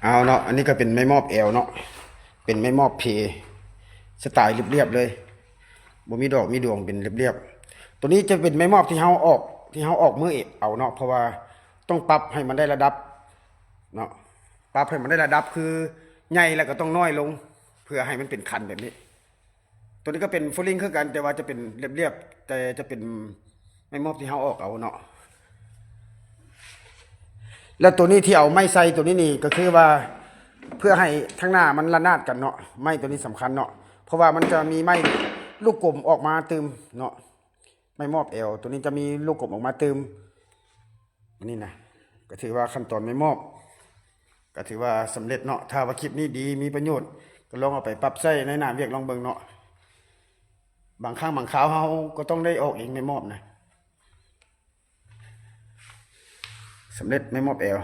เอาเนาะอันนี้ก็เป็นไม้มอบแอลเนาะเป็นไม้มอบเพสไตล์เรียบๆเลยบ่มีดอกมีดวงเป็นเรียบๆตัวนี้จะเป็นไม้มอบที่เฮาออกมือเอกเอาเนาะเพราะว่าต้องปรับให้มันได้ระดับเนาะปรับให้มันได้ระดับคือใหญ่แล้วก็ต้องน้อยลงเพื่อให้มันเป็นคันแบบนี้ตัวนี้ก็เป็นฟูลลิ่งคือกันแต่ว่าจะเป็นเรียบๆแต่จะเป็นไม้มอบที่เฮาออกเอาเนาะแล้วตัวนี้ที่เอาไม้ใส่ตัวนี้นี่ก็คือว่าเพื่อให้ทั้งหน้ามันระนาดกันเนาะไม้ตัวนี้สำคัญเนาะเพราะว่ามันจะมีไม้ลูกกลมออกมาเติมเนาะไม้มอบเอวตัวนี้จะมีลูกกลมออกมาเติมนี่นะก็ถือว่าขั้นตอนไม้มอบก็ถือว่าสำเร็จเนาะถ้าว่าคลิปนี้ดีมีประโยชน์ก็ลองเอาไปปรับใช้ในหน้าเวียกลองเบิ่งเนาะบางครั้งบางคราวเฮาก็ต้องได้ออกเองไม้มอบนะสำเร็จไม้มอบเอว